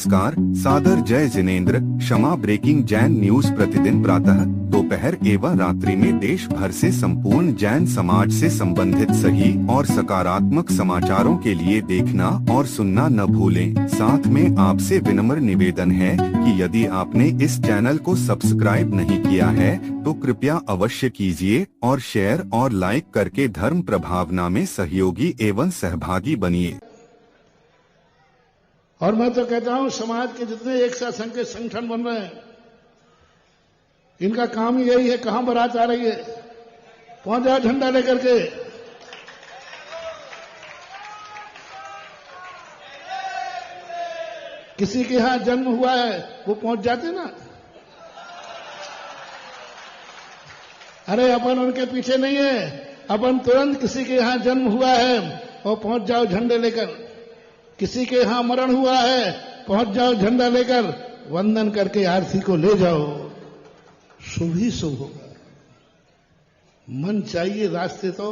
नमस्कार, सादर जय जिनेंद्र। क्षमा ब्रेकिंग जैन न्यूज प्रतिदिन प्रातः, दोपहर एवं रात्रि में देश भर से संपूर्ण जैन समाज से संबंधित सही और सकारात्मक समाचारों के लिए देखना और सुनना न भूलें। साथ में आपसे विनम्र निवेदन है कि यदि आपने इस चैनल को सब्सक्राइब नहीं किया है तो कृपया अवश्य कीजिए और शेयर और लाइक करके धर्म प्रभावना में सहयोगी एवं सहभागी बनिए। और मैं तो कहता हूं समाज के जितने एक साथ संघ के संगठन बन रहे हैं, इनका काम ही यही है। कहां बारात आ रही है, पहुंच जाओ झंडा लेकर के। किसी के यहां जन्म हुआ है वो पहुंच जाते ना। अरे अपन उनके पीछे नहीं है, अपन तुरंत किसी के यहां जन्म हुआ है और पहुंच जाओ झंडे लेकर। किसी के यहां मरण हुआ है, पहुंच जाओ झंडा लेकर, वंदन करके आरती को ले जाओ। शुभ ही शुभ होगा। मन चाहिए रास्ते, तो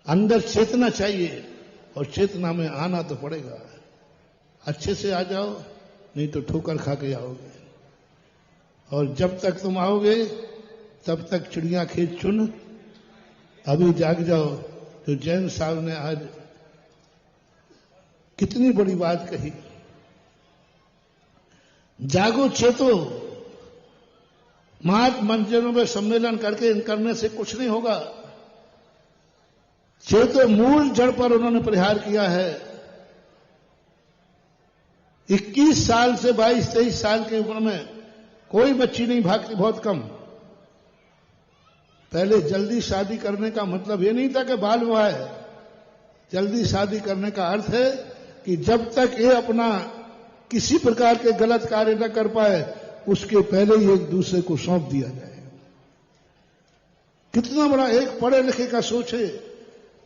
अंदर चेतना चाहिए और चेतना में आना तो पड़ेगा। अच्छे से आ जाओ, नहीं तो ठोकर खा के आओगे। और जब तक तुम आओगे तब तक चिड़िया खेत चुन। अभी जाग जाओ। तो जैन साहब ने आज कितनी बड़ी बात कही। जागो चेतो। महात्मा मंदिरों में सम्मेलन करने से कुछ नहीं होगा। चेतो मूल जड़ पर उन्होंने प्रहार किया है। 21 साल से 22-23 साल की उम्र में कोई बच्ची नहीं भागती, बहुत कम। पहले जल्दी शादी करने का मतलब ये नहीं था कि बाल विवाह है। जल्दी शादी करने का अर्थ है कि जब तक ये अपना किसी प्रकार के गलत कार्य न कर पाए उसके पहले ही एक दूसरे को सौंप दिया जाए। कितना बड़ा एक पढ़े लिखे का सोच है।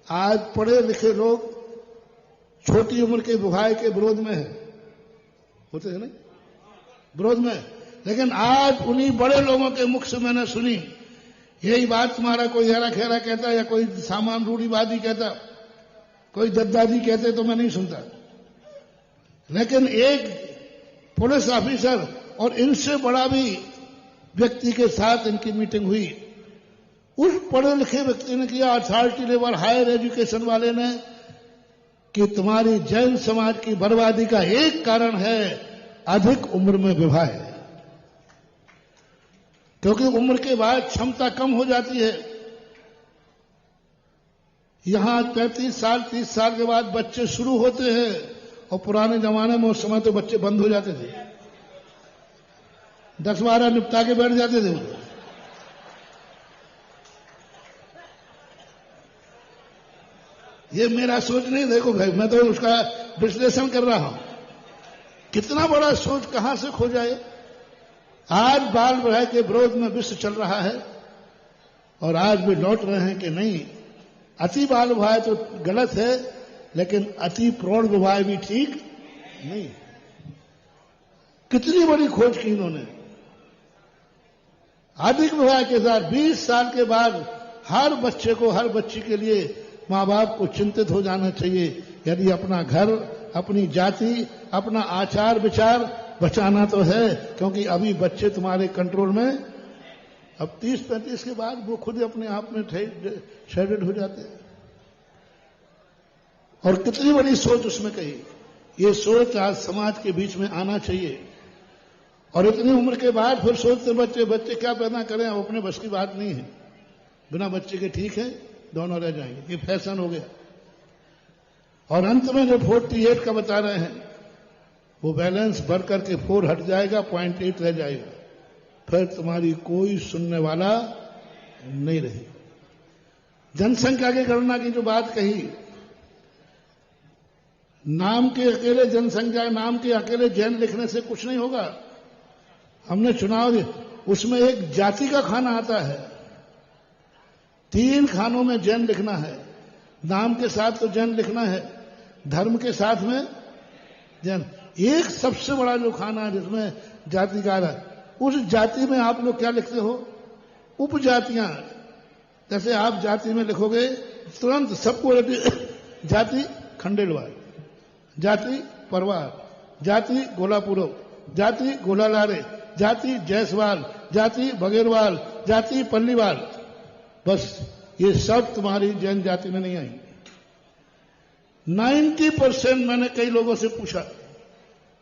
आज पढ़े लिखे लोग छोटी उम्र के विवाह के विरोध में है, होते हैं नहीं, विरोध में। लेकिन आज उन्हीं बड़े लोगों के मुख से मैंने सुनी यही बात। तुम्हारा कोई हेरा खेरा कहता या कोई सामान रूढ़ीवादी कहता, कोई दद्दाजी कहते तो मैं नहीं सुनता। लेकिन एक पुलिस ऑफिसर और इनसे बड़ा भी व्यक्ति के साथ इनकी मीटिंग हुई। उस पढ़े लिखे व्यक्ति ने किया, अथॉरिटी लेवल हायर एजुकेशन वाले ने, कि तुम्हारी जैन समाज की बर्बादी का एक कारण है अधिक उम्र में विवाह। क्योंकि उम्र के बाद क्षमता कम हो जाती है। यहां 35 साल 30 साल के बाद बच्चे शुरू होते हैं और पुराने जमाने में उस समय तो बच्चे बंद हो जाते थे, 10-12 निपटा के बैठ जाते थे। ये मेरा सोच नहीं, देखो भाई, मैं तो उसका विश्लेषण कर रहा हूं। कितना बड़ा सोच कहां से खो जाए। आज बाल विवाह के विरोध में विश्व चल रहा है और आज भी लौट रहे हैं कि नहीं, अति बाल विवाह तो गलत है, लेकिन अति प्रौढ़ विवाह भी ठीक नहीं। कितनी बड़ी खोज की इन्होंने। अधिक विवाह के साथ 20 साल के बाद हर बच्चे को, हर बच्ची के लिए मां बाप को चिंतित हो जाना चाहिए। यदि अपना घर, अपनी जाति, अपना आचार विचार बचाना तो है, क्योंकि अभी बच्चे तुम्हारे कंट्रोल में। अब 30-35 के बाद वो खुद अपने आप में शेडेड हो जाते हैं। और कितनी बड़ी सोच उसमें कही। ये सोच आज समाज के बीच में आना चाहिए। और इतनी उम्र के बाद फिर सोचते बच्चे क्या पैदा करें, वो अपने बस की बात नहीं है। बिना बच्चे के ठीक है, दोनों रह जाएंगे, ये फैशन हो गया। और अंत में जो 48 का बता रहे हैं, वो बैलेंस बढ़ करके 4 हट जाएगा, 0.8 रह जाएगा। फिर तुम्हारी कोई सुनने वाला नहीं रहेगा। जनसंख्या की गणना की जो बात कही, नाम के अकेले जनसंख्या, नाम के अकेले जैन लिखने से कुछ नहीं होगा। हमने चुनाव, उसमें एक जाति का खाना आता है। 3 खानों में जैन लिखना है। नाम के साथ तो जैन लिखना है, धर्म के साथ में जैन। एक सबसे बड़ा जो खाना है जिसमें जाति का है, उस जाति में आप लोग क्या लिखते हो? उपजातियां। जैसे आप जाति में लिखोगे तुरंत सबको जाति खंडेलवार, जाति परिवार, जाति गोलापुरम, जाति गोलालारे, जाति जायसवाल, जाति बगेरवाल, जाति पल्लीवाल। बस ये सब तुम्हारी जैन जाति में नहीं आई। 90% मैंने कई लोगों से पूछा,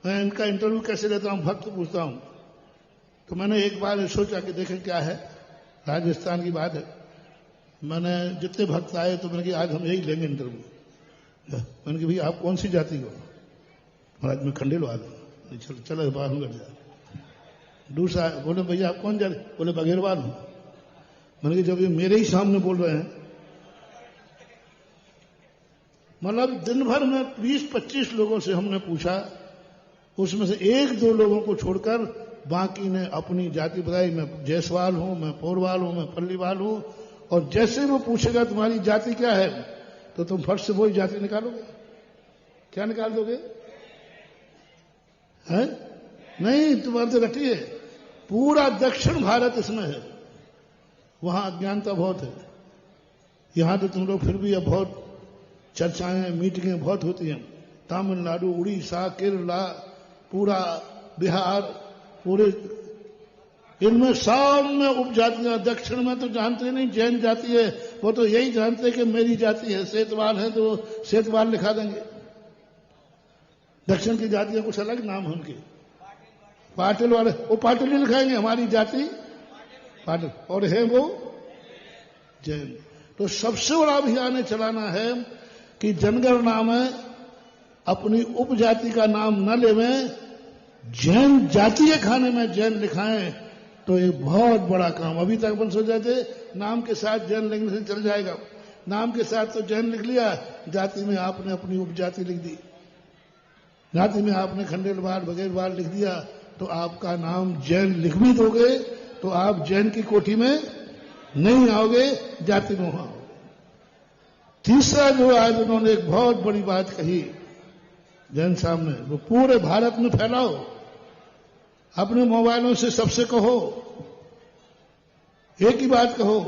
मैं इनका इंटरव्यू कैसे लेता हूं, भक्त पूछता हूं, तो मैंने एक बार सोचा कि देखें क्या है, राजस्थान की बात है। मैंने जितने भक्त आए तो मैंने कहा आज हम यही लेंगे इंटरव्यू। मैंने कहा भैया आप कौन सी जाति हो? महाराज मैं खंडेलवाल हूं। चलो चलो बाहर कर जा। दूसरा बोले भैया आप कौन जाति? बोले बघेरवाल हूं। मैंने कहा जब ये मेरे ही सामने बोल रहे हैं, मतलब दिन भर में 20-25 लोगों से हमने पूछा, उसमें से 1-2 लोगों को छोड़कर बाकी ने अपनी जाति बताई। मैं जायसवाल हूं, मैं पौरवाल हूं, मैं पल्लीवाल हूं। और जैसे वो पूछेगा तुम्हारी जाति क्या है, तो तुम फट से वही जाति निकालोगे। क्या निकाल दोगे? है नहीं, तुम्हारे तो रटी है। पूरा दक्षिण भारत इसमें है, वहां अज्ञानता बहुत है। यहां तो तुम लोग फिर भी अब बहुत चर्चाएं मीटिंगें बहुत होती हैं। तमिलनाडु, उड़ीसा, केरला, पूरा बिहार, पूरे इनमें सब में उपजातियां। दक्षिण में तो जानते नहीं जैन जाति है, वो तो यही जानते कि मेरी जाति है। सेतवाल है तो सेतवाल लिखा देंगे। दक्षिण की जातियां कुछ अलग नाम है उनके। पाटिल वाले वो पाटिल ही लिखाएंगे, हमारी जाति पाटिल, और है वो जैन। तो सबसे बड़ा अभियान चलाना है कि जनगणना में अपनी उपजाति का नाम न लेवें, जैन जाति के खाने में जैन लिखाएं, तो ये बहुत बड़ा काम। अभी तक अपन सोच जाते नाम के साथ जैन लिखने से चल जाएगा। नाम के साथ तो जैन लिख लिया, जाति में आपने अपनी उपजाति लिख दी, जाति में आपने खंडेलवाल बघेरवाल लिख दिया, तो आपका नाम जैन लिख भी दोगे तो आप जैन की कोठी में नहीं आओगे, जाति में आओगे। तीसरा जो आज उन्होंने एक बहुत बड़ी बात कही जैन साहब ने, वो पूरे भारत में फैलाओ। अपने मोबाइलों से सबसे कहो, एक ही बात कहो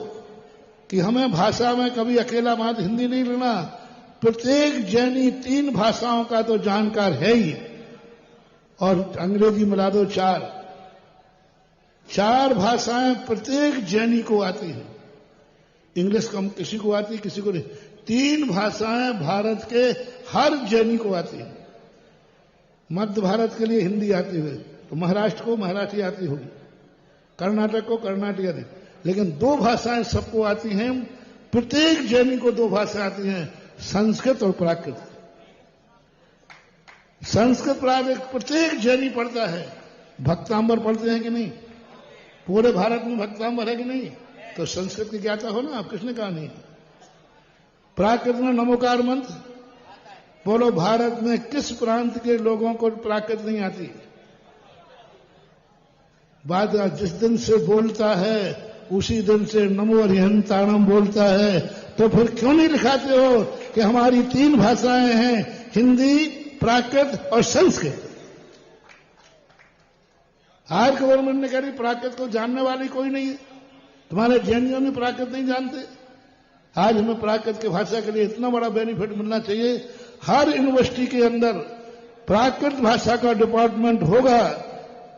कि हमें भाषा में कभी अकेला बात हिंदी नहीं लेना। प्रत्येक जैनी 3 भाषाओं का तो जानकार है ही, और अंग्रेजी मिला दो 4 भाषाएं प्रत्येक जैनी को आती हैं। इंग्लिश कम किसी को आती, किसी को नहीं। 3 भाषाएं भारत के हर जैनी को आती है। मध्य भारत के लिए हिंदी आती है, तो महाराष्ट्र को मराठी आती होगी, कर्नाटक को कर्नाटकी आती, लेकिन 2 भाषाएं सबको आती हैं। प्रत्येक जैनी को 2 भाषाएं आती हैं, संस्कृत और प्राकृत। संस्कृत प्राकृत प्रत्येक जैनी पढ़ता है। भक्तांबर पढ़ते हैं कि नहीं? पूरे भारत में भक्तांबर है कि नहीं? तो संस्कृत की ज्ञाता हो ना आप, किसने कहा नहीं? प्राकृत में नमोकार मंत्र बोलो। भारत में किस प्रांत के लोगों को प्राकृत नहीं आती? बाद जिस दिन से बोलता है उसी दिन से नमो हरिहंताणम बोलता है, तो फिर क्यों नहीं लिखाते हो कि हमारी 3 भाषाएं हैं, हिंदी, प्राकृत और संस्कृत? आज गवर्नमेंट ने कह रही प्राकृत को जानने वाली कोई नहीं है। तुम्हारे जैनियों में प्राकृत नहीं जानते। आज हमें प्राकृत की भाषा के लिए इतना बड़ा बेनिफिट मिलना चाहिए। हर यूनिवर्सिटी के अंदर प्राकृत भाषा का डिपार्टमेंट होगा।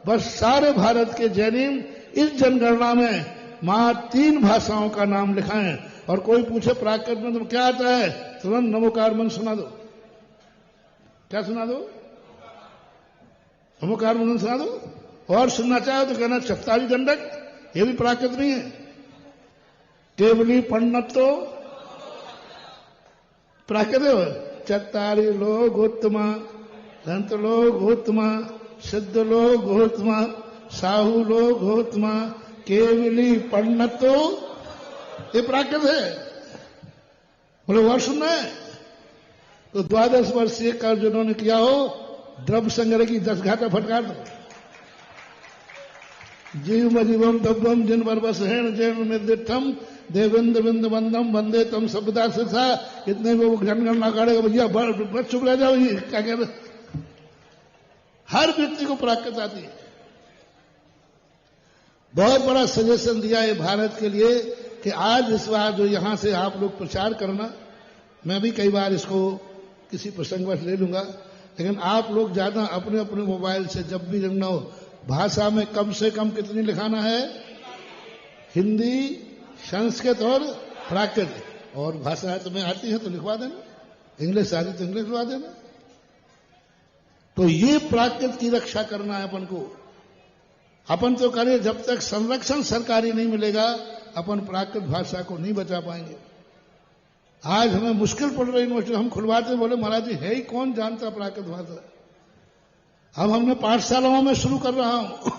बस सारे भारत के जैनी इस जनगणना में मात्र 3 भाषाओं का नाम लिखाएं। और कोई पूछे प्राकृत में तुम क्या आता है, तुरंत नमोकार मंत्र सुना दो। क्या सुना दो? नमोकार मंत्र सुना दो। और सुनना चाहो तो कहना चफ्तारी दंडक, ये भी प्राकृत नहीं है। केवली पंडित तो प्राकृत है। चत्तारी लोग उत्तमा, संत लोग उत्तमा, सिद्ध लोग उत्तमा, साहू लोग उत्तमा, केवली पंडित तो ये प्राकृत है। बोले वर्ष सुनना है तो 12 वर्षीय का जिन्होंने किया हो, द्रव्य संग्रह की 10 घाटा फटकार दो। जीव मजीवम दब्बम जिन बरबस हेण जैन निर्दिष्टम देवेंद्र बिंद बंदम वंदे तम शब्दा शिक्षा। इतने में वो जनगणना काटेगा, भैया बस चुप रह जाओ। ये क्या कह रहे? हर व्यक्ति को प्राकृत आती है। बहुत बड़ा सजेशन दिया है भारत के लिए कि आज इस बार जो यहां से आप लोग प्रचार करना, मैं भी कई बार इसको किसी प्रसंगवश ले लूंगा। लेकिन आप लोग ज्यादा अपने अपने मोबाइल से जब भी लिखना हो, भाषा में कम से कम कितनी लिखाना है? हिंदी, संस्कृत और प्राकृत। और भाषाएं तुम्हें आती है तो लिखवा देना, इंग्लिश आती तो इंग्लिश लिखवा देना। तो ये प्राकृत की रक्षा करना है अपन को। अपन तो करें, जब तक संरक्षण सरकारी नहीं मिलेगा अपन प्राकृत भाषा को नहीं बचा पाएंगे। आज हमें मुश्किल पड़ रही यूनिवर्सिटी, हम खुलवाते बोले महाराज जी है ही कौन जानता प्राकृत भाषा। अब हमने पाठशालाओं में शुरू कर रहा हूं,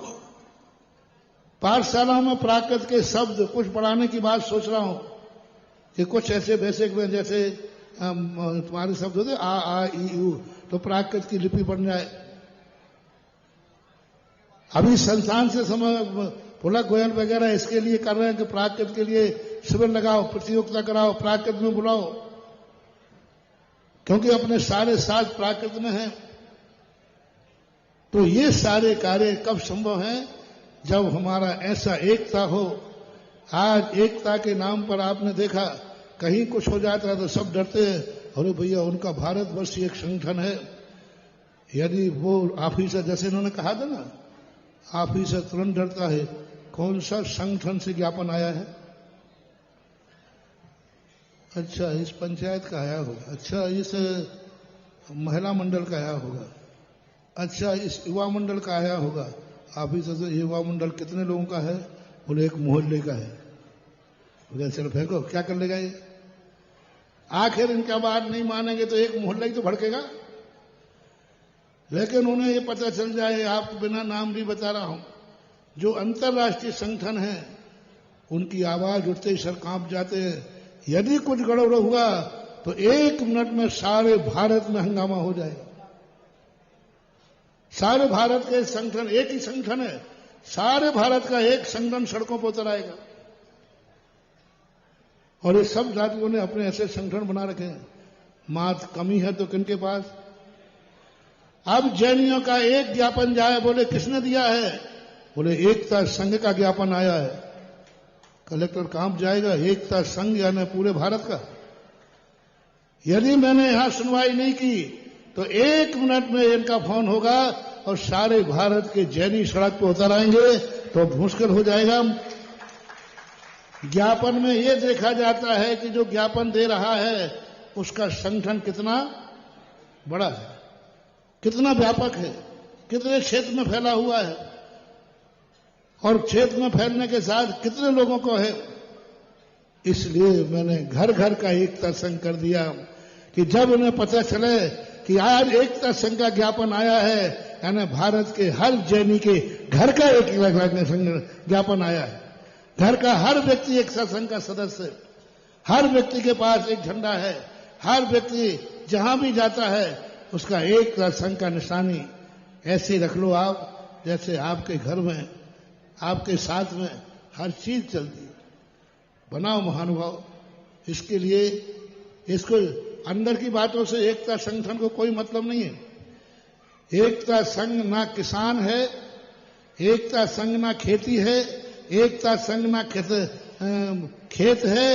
पाठशालाओं में प्राकृत के शब्द कुछ पढ़ाने की बात सोच रहा हूं कि कुछ ऐसे बेसिक में जैसे तुम्हारे शब्द होते आ ई यू, तो प्राकृत की लिपि बन जाए। अभी संस्थान से समय पुलक गोयल वगैरह इसके लिए कर रहे हैं कि प्राकृत के लिए शिविर लगाओ, प्रतियोगिता कराओ, प्राकृत में बुलाओ, क्योंकि अपने सारे साज प्राकृत में हैं। तो ये सारे कार्य कब संभव हैं? जब हमारा ऐसा एकता हो। आज एकता के नाम पर आपने देखा कहीं कुछ हो जाता है तो सब डरते हैं, अरे भैया उनका भारतवर्ष एक संगठन है। यदि वो ऑफिसर, जैसे इन्होंने कहा था ना, ऑफिसर तुरंत डरता है, कौन सा संगठन से ज्ञापन आया है? अच्छा इस पंचायत का आया होगा, अच्छा इस महिला मंडल का आया होगा, अच्छा इस युवा मंडल का आया होगा। ऑफिसर से युवा मंडल कितने लोगों का है? बोले एक मोहल्ले का है। बोले चलो फेंको, क्या कर लेगा ये? आखिर इनका बात नहीं मानेंगे तो एक मोहल्ला ही तो भड़केगा। लेकिन उन्हें ये पता चल जाए, आप बिना नाम भी बता रहा हूं, जो अंतर्राष्ट्रीय संगठन है उनकी आवाज उठते ही सर कांप जाते हैं। यदि कुछ गड़बड़ हुआ तो 1 मिनट में सारे भारत में हंगामा हो जाएगा। सारे भारत के संगठन, एक ही संगठन है, सारे भारत का एक संगठन सड़कों पर उतर आएगा। और ये सब जातियों ने अपने ऐसे संगठन बना रखे हैं। मात कमी है तो किनके पास? अब जैनियों का एक ज्ञापन जाए, बोले किसने दिया है? बोले एकता संघ का ज्ञापन आया है। कलेक्टर कांप जाएगा, एकता संघ यानी पूरे भारत का। यदि मैंने यहां सुनवाई नहीं की तो 1 मिनट में इनका फोन होगा और सारे भारत के जैनी सड़क पर उतर आएंगे, तो मुश्किल हो जाएगा। ज्ञापन में यह देखा जाता है कि जो ज्ञापन दे रहा है उसका संगठन कितना बड़ा है, कितना व्यापक है, कितने क्षेत्र में फैला हुआ है, और क्षेत्र में फैलने के साथ कितने लोगों को है। इसलिए मैंने घर घर का एकता संघ कर दिया कि जब उन्हें पता चले कि आज एकता संघ का ज्ञापन आया है, यानी भारत के हर जैनी के घर का एक ज्ञापन आया है, घर का हर व्यक्ति एकता संघ का सदस्य है, हर व्यक्ति के पास एक झंडा है, हर व्यक्ति जहां भी जाता है उसका एकता संघ का निशानी ऐसे रख लो आप जैसे आपके घर में, आपके साथ में हर चीज चलती है। बनाओ महानुभाव। इसके लिए इसको अंदर की बातों से एकता संगठन को कोई मतलब नहीं है। एकता संघ ना किसान है, एकता संघ ना खेती है, एकता संघ ना खेत है।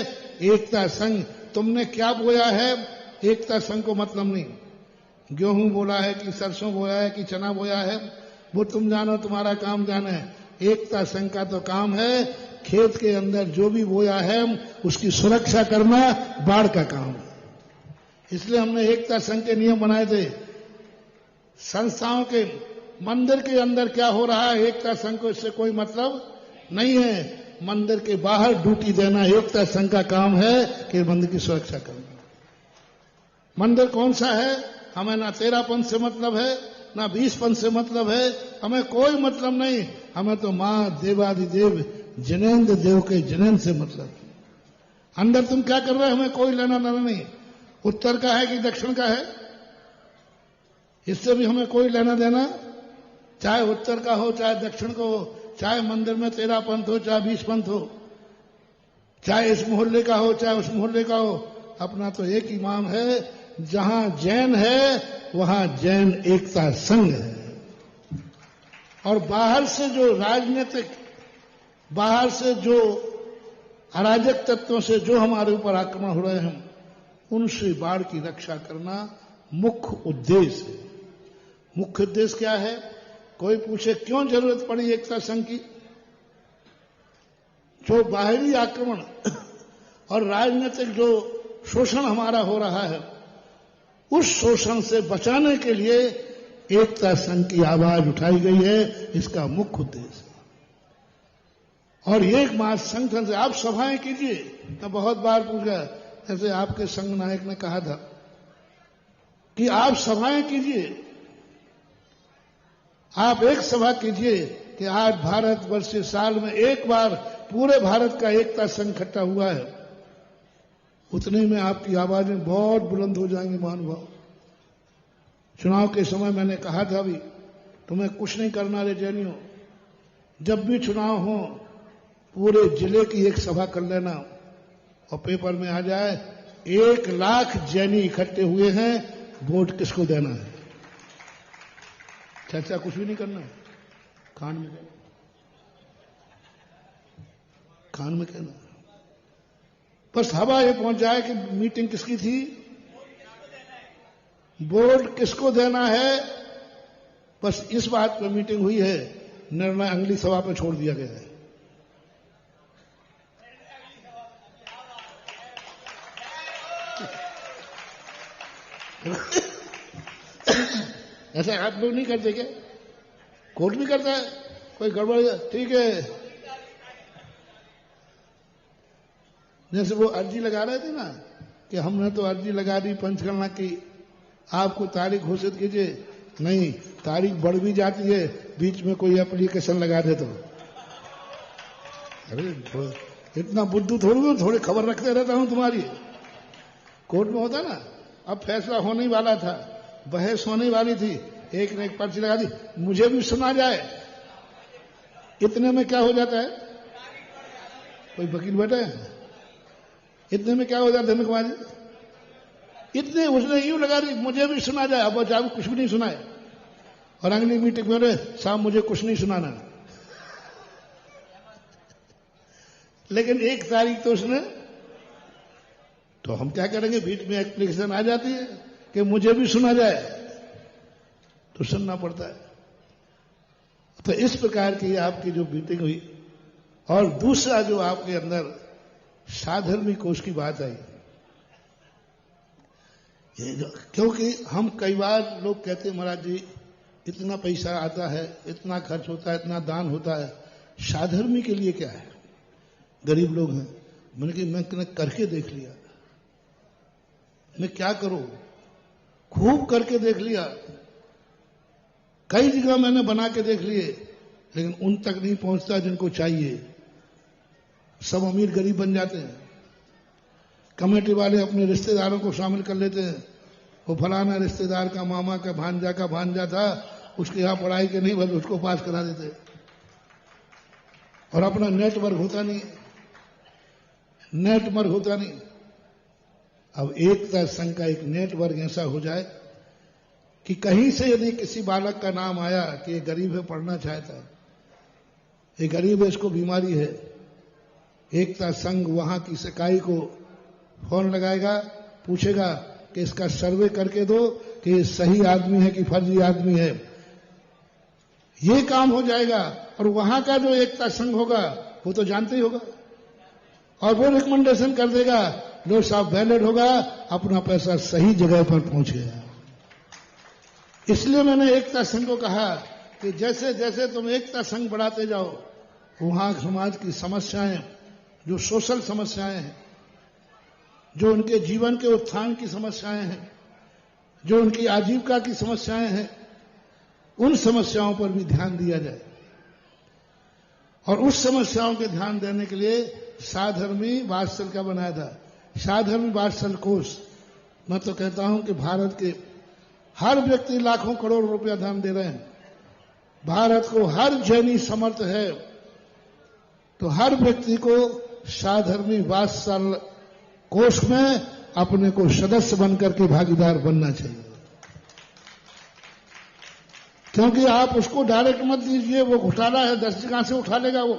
एकता संघ तुमने क्या बोया है, एकता संघ को मतलब नहीं। गेहूं बोला है कि सरसों बोया है कि चना बोया है, वो तुम जानो, तुम्हारा काम जाने। एकता संघ का तो काम है खेत के अंदर जो भी बोया है उसकी सुरक्षा करना, बाढ़ का काम है। इसलिए हमने एकता संघ के नियम बनाए थे। संस्थाओं के मंदिर के अंदर क्या हो रहा है, एकता संघ को इससे कोई मतलब नहीं है। मंदिर के बाहर ड्यूटी देना एकता संघ का काम है कि मंदिर की सुरक्षा करना। मंदिर कौन सा है, हमें ना 13पंथ से मतलब है, ना 20पंथ से मतलब है, हमें कोई मतलब नहीं। हमें तो मां देवादिदेव जिनेन्द्र देव के जिनेन्द्र से मतलब। अंदर तुम क्या कर रहे हो हमें कोई लेना देना नहीं। उत्तर का है कि दक्षिण का है, इससे भी हमें कोई लेना देना। चाहे उत्तर का हो चाहे दक्षिण का हो, चाहे मंदिर में 13पंथ हो चाहे 20पंथ हो, चाहे इस मोहल्ले का हो चाहे उस मोहल्ले का हो, अपना तो एक इमाम है। जहां जैन है वहां जैन एकता संघ है। और बाहर से जो राजनीतिक, बाहर से जो अराजक तत्वों से जो हमारे ऊपर आक्रमण हो रहे हैं, उनसे बाढ़ की रक्षा करना मुख्य उद्देश्य है। मुख्य उद्देश्य क्या है? कोई पूछे क्यों जरूरत पड़ी एकता संघ की? जो बाहरी आक्रमण और राजनीतिक जो शोषण हमारा हो रहा है, उस शोषण से बचाने के लिए एकता संघ की आवाज उठाई गई है। इसका मुख्य उद्देश्य और एक महासंगठन से आप सभाएं कीजिए। मैं बहुत बार पूछा, जैसे आपके संघ नायक ने कहा था कि आप सभाएं कीजिए, आप एक सभा कीजिए कि आज भारतवर्ष से साल में एक बार पूरे भारत का एकता संघ इकट्ठा हुआ है, उतने में आपकी आवाजें बहुत बुलंद हो जाएंगी। महानुभाव, चुनाव के समय मैंने कहा था भी, तुम्हें कुछ नहीं करना रे जैनियों, जब भी चुनाव हो पूरे जिले की एक सभा कर लेना और पेपर में आ जाए 1 लाख जैनी इकट्ठे हुए हैं, वोट किसको देना है। चर्चा कुछ भी नहीं करना, कान में कहना, कान में कहना, बस हवा ये पहुंच जाए कि मीटिंग किसकी थी, वोट किसको देना है। बस इस बात पर मीटिंग हुई है, निर्णय अगली सभा पर छोड़ दिया गया है। ऐसा आप लोग नहीं करते क्या? कोर्ट भी करता है, कोई गड़बड़ ठीक है। जैसे वो अर्जी लगा रहे थे ना कि हमने तो अर्जी लगा दी पंचगणना की, आपको तारीख घोषित कीजिए। नहीं, तारीख बढ़ भी जाती है, बीच में कोई एप्लीकेशन लगा दे तो। अरे इतना बुद्धू थोड़ी खबर रखते रहता हूं तुम्हारी। कोर्ट में होता ना, अब फैसला होने वाला था, बहस होने वाली थी, एक ने एक पर्ची लगा दी, मुझे भी सुना जाए। इतने में क्या हो जाता है, कोई वकील बैठा है, इतने में क्या हो जाता है कुमार जी, इतने उसने यूं लगा दी, मुझे भी सुना जाए। अब आपको कुछ भी नहीं सुनाए और अगली मीटिंग में साहब मुझे कुछ नहीं सुनाना। लेकिन 1 तारीख तो उसने, तो हम क्या करेंगे, बीच में एप्लीकेशन आ जाती है कि मुझे भी सुना जाए, तो सुनना पड़ता है। तो इस प्रकार की आपकी जो मीटिंग हुई। और दूसरा जो आपके अंदर साधर्मी कोष की बात आई, क्योंकि हम कई बार लोग कहते हैं महाराज जी इतना पैसा आता है, इतना खर्च होता है, इतना दान होता है, साधर्मी के लिए क्या है, गरीब लोग हैं। मैंने कि मैं करके देख लिया, मैं क्या करूं, खूब करके देख लिया, कई जगह मैंने बना के देख लिए, लेकिन उन तक नहीं पहुंचता जिनको चाहिए। सब अमीर गरीब बन जाते हैं। कमेटी वाले अपने रिश्तेदारों को शामिल कर लेते हैं, वो फलाना रिश्तेदार का मामा का भांजा था, उसके यहां पढ़ाई के नहीं, बस उसको पास करा देते, और अपना नेटवर्क होता नहीं, नेटवर्क होता नहीं। अब एकता संघ का एक नेटवर्क ऐसा हो जाए कि कहीं से यदि किसी बालक का नाम आया कि ये गरीब है, पढ़ना चाहता है, ये गरीब है, इसको बीमारी है, एकता संघ वहां की इकाई को फोन लगाएगा, पूछेगा कि इसका सर्वे करके दो कि ये सही आदमी है कि फर्जी आदमी है। ये काम हो जाएगा और वहां का जो एकता संघ होगा वो तो जानते ही होगा, और वो रिकमेंडेशन कर देगा, लो साहब वैलिड होगा, अपना पैसा सही जगह पर पहुंच गया। इसलिए मैंने एकता संघ को कहा कि जैसे जैसे तुम एकता संघ बढ़ाते जाओ, वहां समाज की समस्याएं, जो सोशल समस्याएं हैं, जो उनके जीवन के उत्थान की समस्याएं हैं, जो उनकी आजीविका की समस्याएं हैं, उन समस्याओं पर भी ध्यान दिया जाए। और उस समस्याओं के ध्यान देने के लिए साधर्मी वात्सल का बनाया था, साधर्मी वात्सल कोष। मैं तो कहता हूं कि भारत के हर व्यक्ति लाखों करोड़ रुपया दान दे रहे हैं, भारत को हर जैनी समर्थ है, तो हर व्यक्ति को साधर्मी वात्सल कोष में अपने को सदस्य बनकर के भागीदार बनना चाहिए। क्योंकि आप उसको डायरेक्ट मत दीजिए, वो घोटाला है, 10 जगह से उठा लेगा, वो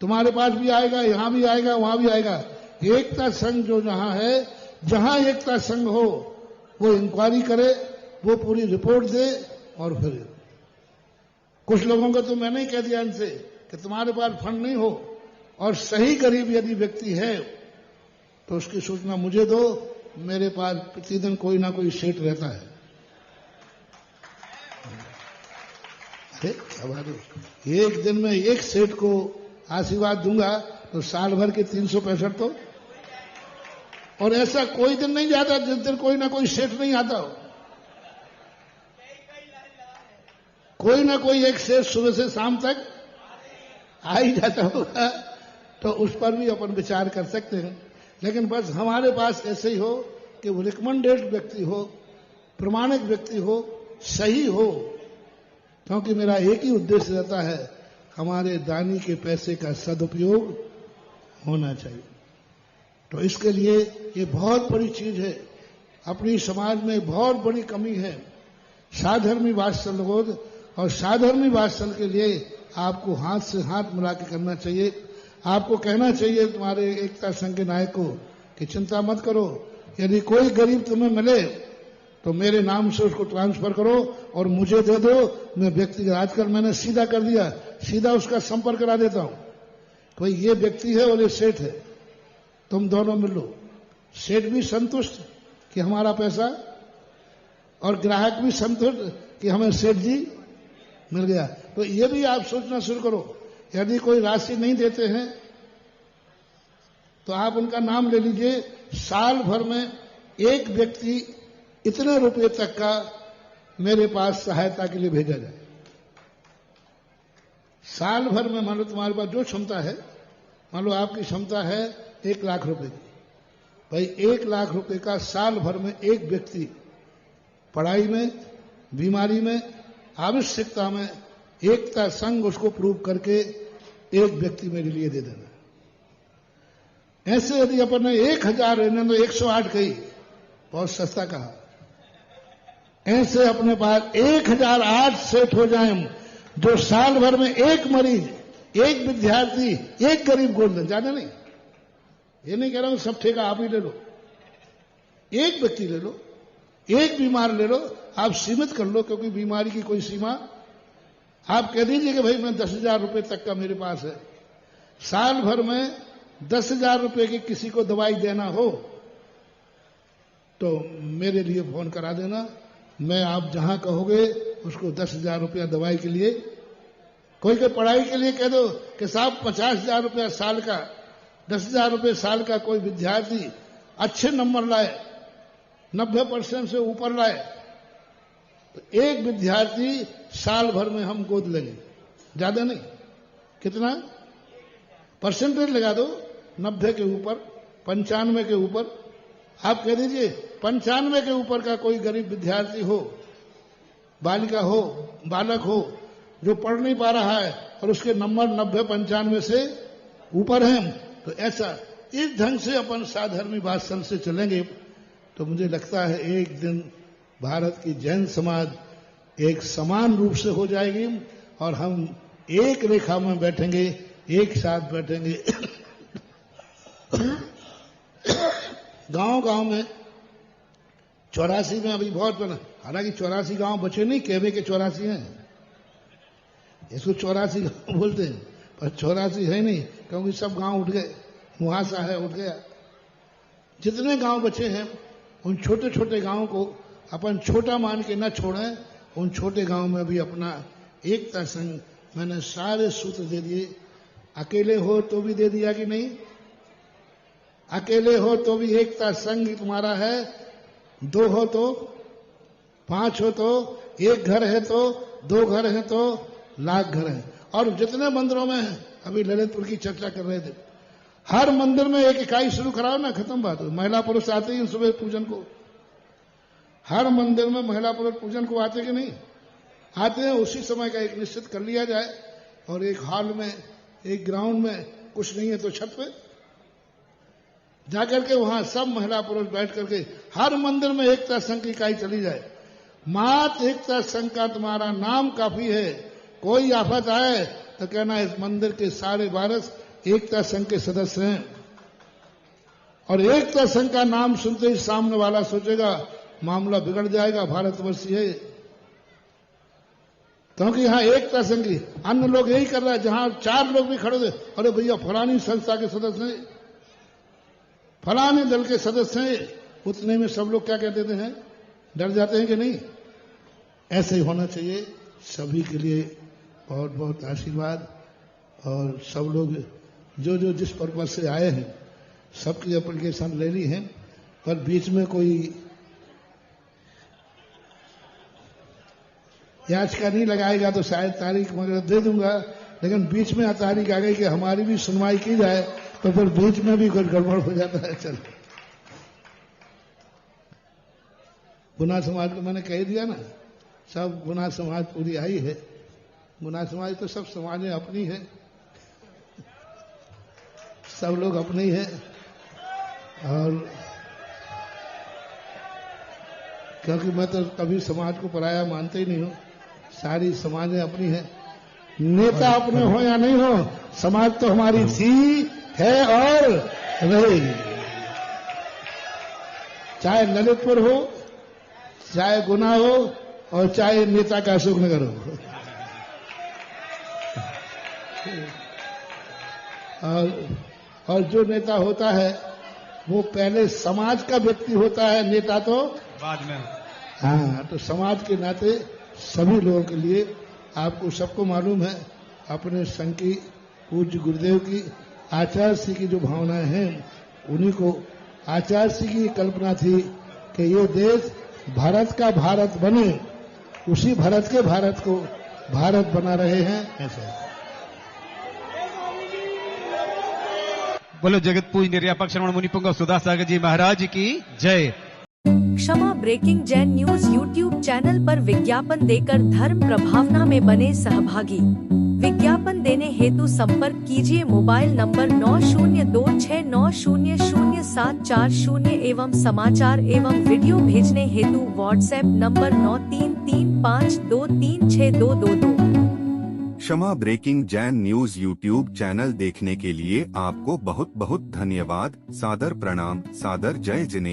तुम्हारे पास भी आएगा, यहां भी आएगा, वहां भी आएगा। एकता संघ जो जहां है, जहां एकता संघ हो वो इंक्वायरी करे वो पूरी रिपोर्ट दे। और फिर कुछ लोगों को तो मैंने ही कह दिया इनसे कि तुम्हारे पास फंड नहीं हो और सही गरीब यदि व्यक्ति है तो उसकी सूचना मुझे दो, मेरे पास प्रतिदिन कोई ना कोई सेठ रहता है। एक दिन में एक सेठ को आशीर्वाद दूंगा तो साल भर के 365 तो, और ऐसा कोई दिन नहीं जाता जिस दिन कोई ना कोई सेठ नहीं आता हो। कोई ना कोई एक सेठ सुबह से शाम तक आ ही जाता होगा, तो उस पर भी अपन विचार कर सकते हैं। लेकिन बस हमारे पास ऐसे ही हो कि वो रिकमेंडेड व्यक्ति हो, प्रमाणिक व्यक्ति हो, सही हो, क्योंकि मेरा एक ही उद्देश्य रहता है, हमारे दानी के पैसे का सदुपयोग होना चाहिए। तो इसके लिए ये बहुत बड़ी चीज है। अपनी समाज में बहुत बड़ी कमी है साधर्मी वात्सल्यबोध, और साधर्मी वात्सल्य के लिए आपको हाथ से हाथ मिला के करना चाहिए। आपको कहना चाहिए तुम्हारे एकता संघ के नायक को कि चिंता मत करो, यदि कोई गरीब तुम्हें मिले तो मेरे नाम से उसको ट्रांसफर करो और मुझे दे दो। मैं व्यक्तिगत आजकल मैंने सीधा कर दिया, सीधा उसका संपर्क करा देता हूं। कोई ये व्यक्ति है और ये सेठ है, तुम दोनों मिल लो। सेठ भी संतुष्ट कि हमारा पैसा, और ग्राहक भी संतुष्ट कि हमें सेठ जी मिल गया। तो ये भी आप सोचना शुरू करो, यदि कोई राशि नहीं देते हैं तो आप उनका नाम ले लीजिए। साल भर में एक व्यक्ति इतने रुपए तक का मेरे पास सहायता के लिए भेजा जाए। साल भर में मान लो तुम्हारे पास जो क्षमता है, मान लो आपकी क्षमता है 1 लाख रुपए की, भाई 1 लाख रुपए का साल भर में एक व्यक्ति पढ़ाई में, बीमारी में, आवश्यकता में, एकता संघ उसको प्रूव करके एक व्यक्ति मेरे लिए दे देना। ऐसे यदि अपन ने 1000 रहने तो 108 कही, बहुत सस्ता कहा। ऐसे अपने पास 1008 सेठ हो जाए जो साल भर में एक मरीज, एक विद्यार्थी, एक गरीब गोद लें। ज्यादा नहीं, ये नहीं कह रहा हूं सब ठेका आप ही ले लो, एक व्यक्ति ले लो, एक बीमार ले लो। आप सीमित कर लो, क्योंकि बीमारी की कोई सीमा। आप कह दीजिए कि भाई मैं 10,000 रुपए तक का मेरे पास है, साल भर में 10,000 रुपए की किसी को दवाई देना हो तो मेरे लिए फोन करा देना। मैं आप जहां कहोगे उसको 10,000 रुपया दवाई के लिए, कोई के पढ़ाई के लिए कह दो कि साहब 50,000 रुपया साल का, 10,000 रुपये साल का कोई विद्यार्थी अच्छे नंबर लाए, 90% से ऊपर लाए, तो एक विद्यार्थी साल भर में हम गोद लेंगे। ज्यादा नहीं, कितना परसेंटेज लगा दो, 90 के ऊपर, 95 के ऊपर। आप कह दीजिए 95 के ऊपर का कोई गरीब विद्यार्थी हो, बालिका हो, बालक हो, जो पढ़ नहीं पा रहा है और उसके नंबर 90-95 से ऊपर हैं, तो ऐसा इस ढंग से अपन साधर्मी वात्सल्य से चलेंगे तो मुझे लगता है एक दिन भारत की जैन समाज एक समान रूप से हो जाएगी और हम एक रेखा में बैठेंगे, एक साथ बैठेंगे। गांव-गांव में 84 में अभी बहुत बना, हालांकि 84 गांव बचे नहीं, कहवे के 84 हैं, इसको 84 गांव बोलते हैं, पर 84 है नहीं, क्योंकि सब गांव उठ गए, मुहासा है उठ गया। जितने गांव बचे हैं उन छोटे छोटे गांवों को अपन छोटा मान के न छोड़ें। उन छोटे गांव में भी अपना एकता संघ, मैंने सारे सूत्र दे दिए। अकेले हो तो भी दे दिया कि नहीं, अकेले हो तो भी एकता संघ तुम्हारा है, 2 हो तो, 5 हो तो, 1 घर है तो, 2 घर है तो, लाख घर है। और जितने मंदिरों में है, अभी ललितपुर की चर्चा कर रहे थे, हर मंदिर में एक इकाई शुरू कराओ ना, खत्म बात हो। महिला पुरुष आते ही सुबह पूजन को, हर मंदिर में महिला पुरुष पूजन को आते कि नहीं आते हैं। उसी समय का एक निश्चित कर लिया जाए और एक हॉल में, एक ग्राउंड में, कुछ नहीं है तो छत पे जाकर के वहां सब महिला पुरुष बैठ करके हर मंदिर में एकता संघ की इकाई चली जाए। मात्र एकता संघ का तुम्हारा नाम काफी है। कोई आफत आए तो कहना इस मंदिर के सारे वारिस एकता संघ के सदस्य हैं। और एकता संघ का नाम सुनते ही सामने वाला सोचेगा मामला बिगड़ जाएगा भारतवर्ष ये। क्योंकि यहाँ एकता संगी, अन्य लोग यही कर रहा है, जहां 4 लोग भी खड़े थे, अरे भैया फलानी संस्था के सदस्य हैं, फलाने दल के सदस्य हैं, उतने में सब लोग क्या कह देते हैं, डर जाते हैं कि नहीं। ऐसे ही होना चाहिए। सभी के लिए बहुत बहुत आशीर्वाद। और सब लोग जो जो जिस पर्पज से आए हैं सबकी एप्लीकेशन ले ली है, पर बीच में कोई याचिका नहीं लगाएगा तो शायद तारीख वगैरह दे दूंगा, लेकिन बीच में तारीख आ गई कि हमारी भी सुनवाई की जाए, तो फिर बीच में भी कुछ गड़बड़ हो जाता है। चल, गुना समाज को मैंने कह दिया ना, सब गुना समाज पूरी आई है। गुना समाज तो सब समाजें अपनी है, सब लोग अपने ही है। और क्योंकि मैं तो कभी समाज को पराया मानते ही नहीं हूं, सारी समाजें अपनी है। नेता अपने हो या नहीं हो, समाज तो हमारी थी, है और रहेगी। चाहे ललितपुर हो, चाहे गुना हो, और चाहे नेता का अशोकनगर हो। और जो नेता होता है वो पहले समाज का व्यक्ति होता है, नेता तो बाद में। हाँ, तो समाज के नाते सभी लोगों के लिए, आपको सबको मालूम है, अपने संघ की, पूज्य गुरुदेव की, आचार्य श्री की जो भावनाएं हैं, उन्हीं को आचार्य श्री की कल्पना थी कि ये देश भारत का भारत बने, उसी भारत के भारत को भारत बना रहे हैं। ऐसा बोलो जगत पूज निर्यापक श्रवण मुनिपुंग सुधा सागर जी महाराज की जय। Kshama breaking Jain news YouTube channel पर विज्ञापन देकर धर्म प्रभावना में बने सहभागी। विज्ञापन देने हेतु संपर्क कीजिए मोबाइल नंबर 9026900740 एवं समाचार एवं वीडियो भेजने हेतु WhatsApp number 9335236222। Kshama breaking Jain news YouTube channel देखने के लिए आपको बहुत बहुत धन्यवाद। सादर प्रणाम, सादर जय जिनेंद्र।